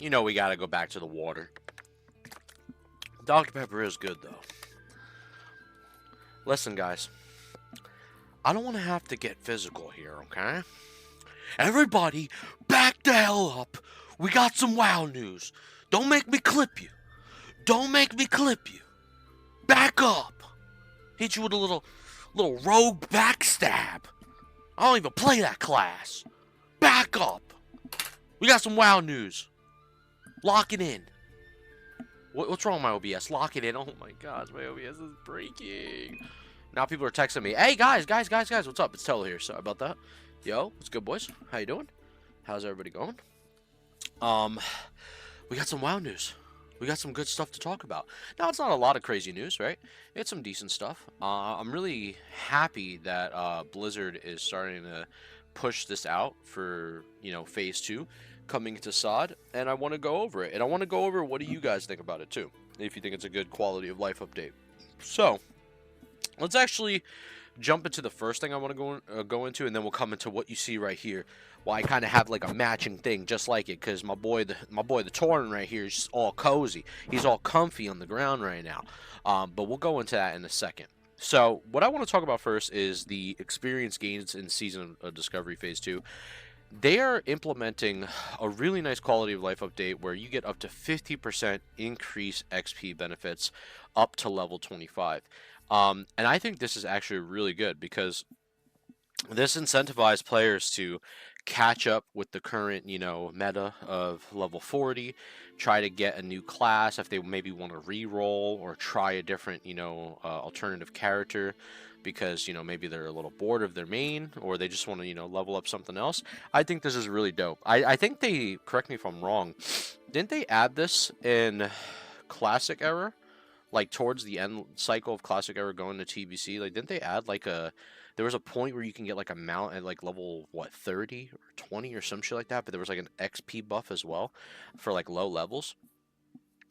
you know we gotta go back to the water. Dr. Pepper is good though. Listen, guys, I don't want to have to get physical here, okay? Everybody, back the hell up. We got some WoW news. Don't make me clip you. Don't make me clip you. Back up. Hit you with a little rogue backstab. I don't even play that class. Back up. We got some WoW news. Lock it in. What's wrong with my OBS? Lock it in. Oh my gosh, my OBS is breaking. Now people are texting me. Hey guys, what's up? It's Teller here. Sorry about that. Yo, what's good, boys? How you doing? How's everybody going? We got some WoW news. We got some good stuff to talk about. Now, it's not a lot of crazy news, right? It's some decent stuff. I'm really happy that Blizzard is starting to push this out for, Phase 2 coming to SOD, and I want to go over it. And I want to go over what do you guys think about it, too, if you think it's a good quality of life update. So, let's actually jump into the first thing I want to go into, and then we'll come into what you see right here. Well, I kind of have like a matching thing just like it, because my boy the Tauren right here is all cozy. He's all comfy on the ground right now. But we'll go into that in a second. So what I want to talk about first is the experience gains in Season of Discovery Phase 2. They are implementing a really nice quality of life update where you get up to 50% increase XP benefits up to level 25. And I think this is actually really good because this incentivizes players to catch up with the current, meta of level 40, try to get a new class if they maybe want to re-roll or try a different, alternative character because, maybe they're a little bored of their main or they just want to, level up something else. I think this is really dope. I think they, correct me if I'm wrong, didn't they add this in Classic Era? Like towards the end cycle of Classic Era going to TBC, like didn't they add like there was a point where you can get like a mount at like level 30 or 20 or some shit like that, but there was like an XP buff as well for like low levels.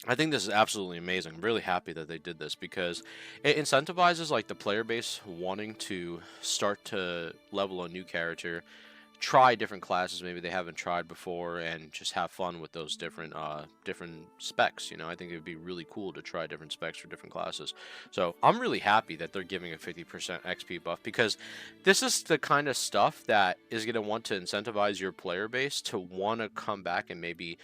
I think this is absolutely amazing. I'm really happy that they did this because it incentivizes like the player base wanting to start to level a new character, try different classes maybe they haven't tried before, and just have fun with those different specs. I think it would be really cool to try different specs for different classes. So I'm really happy that they're giving a 50% XP buff because this is the kind of stuff that is going to want to incentivize your player base to want to come back and maybe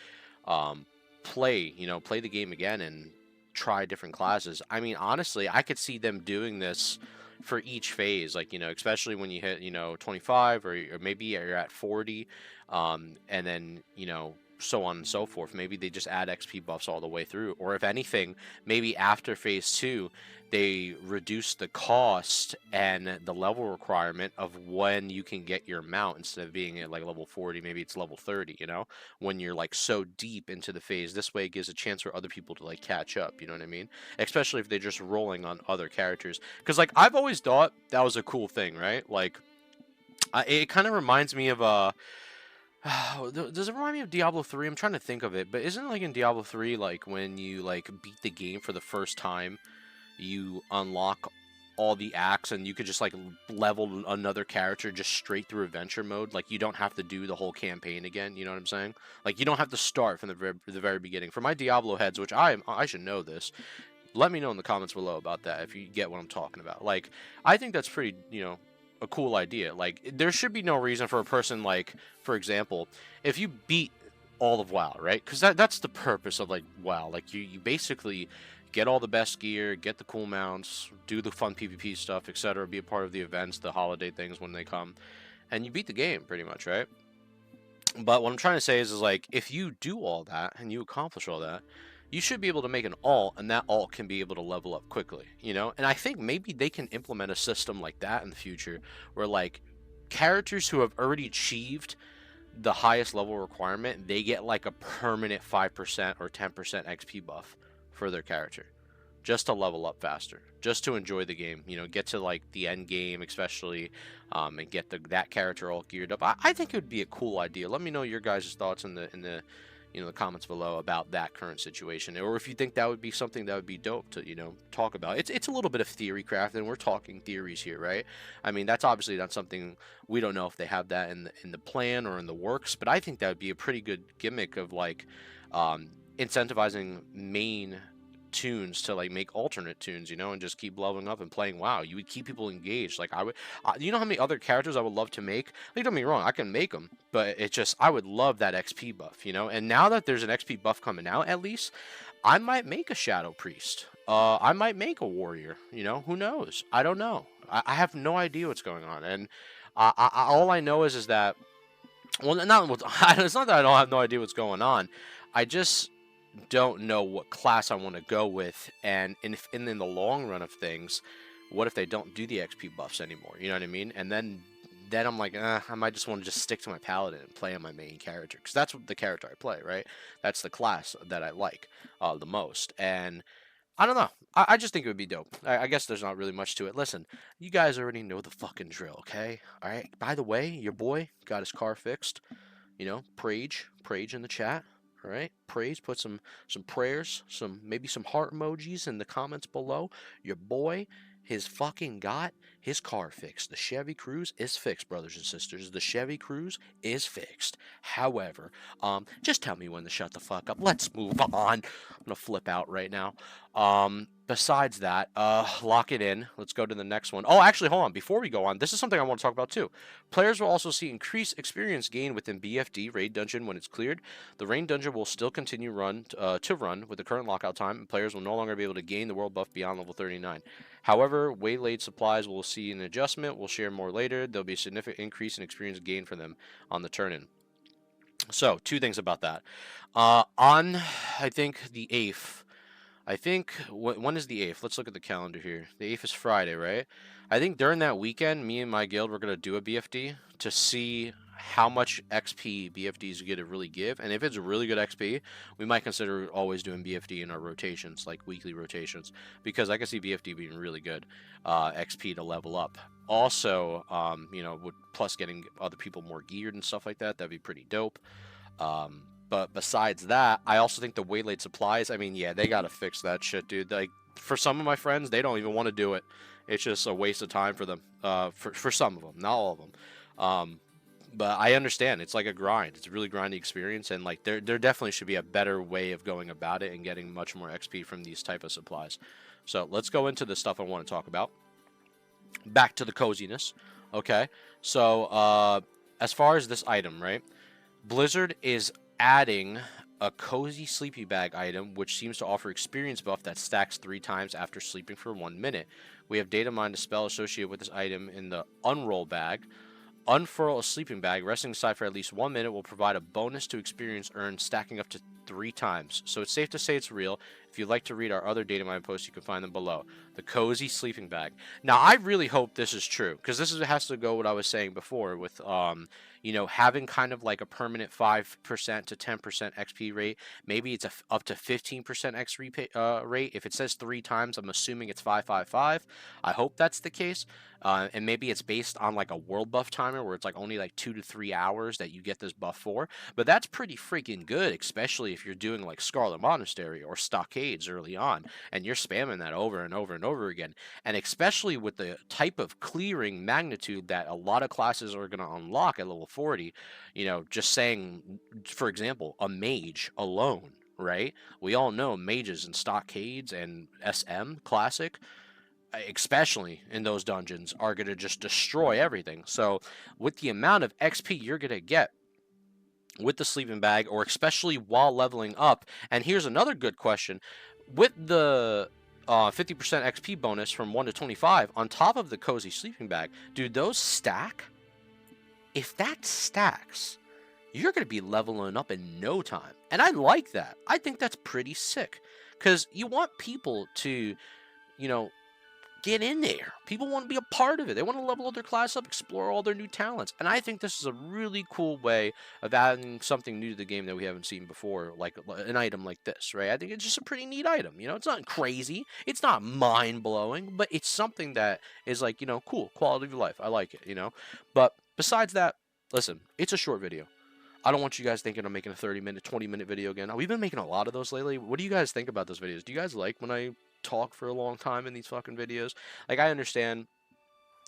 play the game again and try different classes. I mean, honestly, I could see them doing this for each phase, like, especially when you hit, 25 or maybe you're at 40, and then, so on and so forth. Maybe they just add XP buffs all the way through, or if anything, maybe after phase 2 they reduce the cost and the level requirement of when you can get your mount. Instead of being at like level 40, maybe it's level 30, when you're like so deep into the phase. This way it gives a chance for other people to like catch up, you know what I mean? Especially if they're just rolling on other characters, because like I've always thought that was a cool thing, right? Like it kind of reminds me of does it remind me of Diablo 3? I'm trying to think of it, but isn't it like in Diablo 3, like when you like beat the game for the first time, you unlock all the acts and you could just like level another character just straight through adventure mode? Like you don't have to do the whole campaign again, you know what I'm saying? Like you don't have to start from the very beginning. For my Diablo heads, which I should know this, let me know in the comments below about that if you get what I'm talking about. Like I think that's pretty, a cool idea. Like there should be no reason for a person, like for example, if you beat all of WoW, right? Because that's the purpose of like WoW. Like you basically get all the best gear, get the cool mounts, do the fun PvP stuff, etc. Be a part of the events, the holiday things when they come, and you beat the game pretty much, right? But what I'm trying to say is like if you do all that and you accomplish all that, you should be able to make an alt, and that alt can be able to level up quickly, And I think maybe they can implement a system like that in the future, where like characters who have already achieved the highest level requirement, they get like a permanent 5% or 10% XP buff for their character, just to level up faster, just to enjoy the game, get to like the end game especially, and get that character all geared up. I think it would be a cool idea. Let me know your guys' thoughts in the the comments below about that current situation, or if you think that would be something that would be dope to talk about. It's a little bit of theory craft, and we're talking theories here, right? I mean, that's obviously not something, we don't know if they have that in the plan or in the works, but I think that would be a pretty good gimmick of like um, incentivizing main tunes to like make alternate tunes, and just keep leveling up and playing WoW. You would keep people engaged. Like I would, you know how many other characters I would love to make? Like, don't get me wrong, I can make them, but it's just I would love that XP buff, And now that there's an XP buff coming out, at least I might make a Shadow Priest. I might make a warrior. Who knows? I don't know. I have no idea what's going on, and all I know is that well, not it's not that I don't have no idea what's going on. I just don't know what class I want to go with, and in the long run of things, what if they don't do the XP buffs anymore? You know what I mean? And then I'm like, I might just want to just stick to my paladin and play on my main character, because that's the character I play, right? That's the class that I like the most, and I don't know. I just think it would be dope. I guess there's not really much to it. Listen, you guys already know the fucking drill, okay? All right. By the way, your boy got his car fixed. Prage in the chat. All right, praise. Put some prayers, maybe some heart emojis in the comments below. Your boy, his fucking got his car fixed. The Chevy Cruze is fixed, brothers and sisters. The Chevy Cruze is fixed. However, just tell me when to shut the fuck up. Let's move on. I'm gonna flip out right now. Besides that, lock it in. Let's go to the next one. Oh, actually, hold on. Before we go on, this is something I want to talk about too. Players will also see increased experience gain within BFD Raid Dungeon when it's cleared. The Raid Dungeon will still continue to run with the current lockout time, and players will no longer be able to gain the world buff beyond level 39. However, Waylaid Supplies will see an adjustment. We'll share more later. There'll be a significant increase in experience gain for them on the turn-in. So, two things about that. On, I think, the 8th, when is the 8th? Let's look at the calendar here. The 8th is Friday, right? I think during that weekend, me and my guild were going to do a BFD to see how much XP BFDs are going to really give. And if it's really good XP, we might consider always doing BFD in our rotations, like weekly rotations, because I can see BFD being really good XP to level up. Also, with plus getting other people more geared and stuff like that, that'd be pretty dope. But besides that, I also think the Waylaid Supplies, I mean, yeah, they gotta fix that shit, dude. Like, for some of my friends, they don't even want to do it. It's just a waste of time for them. For some of them, not all of them. But I understand. It's like a grind. It's a really grindy experience, and like there definitely should be a better way of going about it and getting much more XP from these type of supplies. So let's go into the stuff I want to talk about. Back to the coziness. Okay. So as far as this item, right? Blizzard is adding a cozy sleepy bag item, which seems to offer experience buff that stacks 3 times after sleeping for 1 minute. We have data mined a spell associated with this item in the unroll bag. Unfurl a sleeping bag. Resting aside for at least 1 minute will provide a bonus to experience earned, stacking up to 3 times. So it's safe to say it's real. If you'd like to read our other data mine posts, you can find them below. The cozy sleeping bag. Now, I really hope this is true, because has to go what I was saying before with having kind of like a permanent 5% to 10% XP rate. Maybe it's up to 15% XP rate. If it says 3 times, I'm assuming it's 555. I hope that's the case. And maybe it's based on like a world buff timer where it's like only like 2 to 3 hours that you get this buff for. But that's pretty freaking good, especially if you're doing like Scarlet Monastery or Stockades early on and you're spamming that over and over and over again. And especially with the type of clearing magnitude that a lot of classes are going to unlock at level 40, just saying, for example, a mage alone, right? We all know mages and Stockades and SM Classic, especially in those dungeons, are going to just destroy everything. So with the amount of XP you're going to get with the sleeping bag, or especially while leveling up, and here's another good question, with the 50% XP bonus from 1 to 25 on top of the cozy sleeping bag, do those stack? If that stacks, you're going to be leveling up in no time. And I like that. I think that's pretty sick, because you want people to, get in there. People want to be a part of it. They want to level their class up, explore all their new talents. And I think this is a really cool way of adding something new to the game that we haven't seen before, like an item like this, right? I think it's just a pretty neat item. It's not crazy. It's not mind-blowing, but it's something that is like, cool, quality of life. I like it, But besides that, listen, it's a short video. I don't want you guys thinking I'm making a 30-minute, 20-minute video again. We've been making a lot of those lately. What do you guys think about those videos? Do you guys like when I talk for a long time in these fucking videos? Like, I understand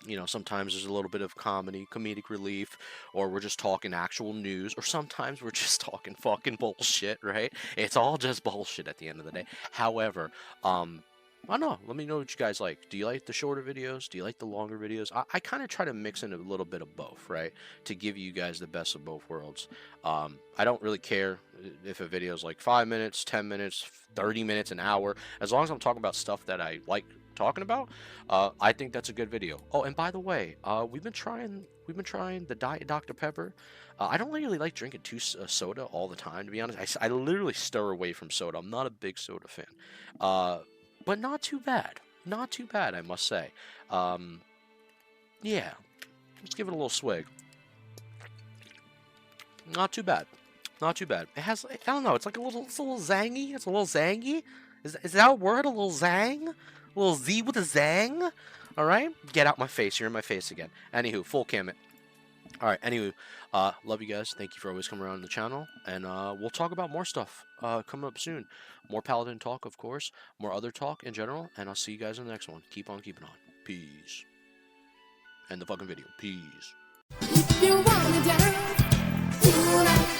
You know, sometimes there's a little bit of comedic relief, or we're just talking actual news, or sometimes we're just talking fucking bullshit, right? It's all just bullshit at the end of the day. However, I don't know. Let me know what you guys like. Do you like the shorter videos? Do you like the longer videos? I kind of try to mix in a little bit of both, right? To give you guys the best of both worlds. I don't really care if a video is like 5 minutes, 10 minutes, 30 minutes, an hour. As long as I'm talking about stuff that I like talking about, I think that's a good video. Oh, and by the way, we've been trying the Diet Dr. Pepper. I don't really like drinking soda all the time, to be honest. I literally stir away from soda. I'm not a big soda fan. But not too bad. Not too bad, I must say. Yeah. Let's give it a little swig. Not too bad. Not too bad. It has, I don't know, it's a little zangy. It's a little zangy. Is that a word? A little zang? A little Z with a zang? Alright? Get out my face. You're in my face again. Anywho, full cam it. Alright, anywho, love you guys. Thank you for always coming around the channel. And we'll talk about more stuff coming up soon. More Paladin talk, of course. More other talk in general. And I'll see you guys in the next one. Keep on keeping on. Peace. End the fucking video. Peace. If you wanna dance tonight.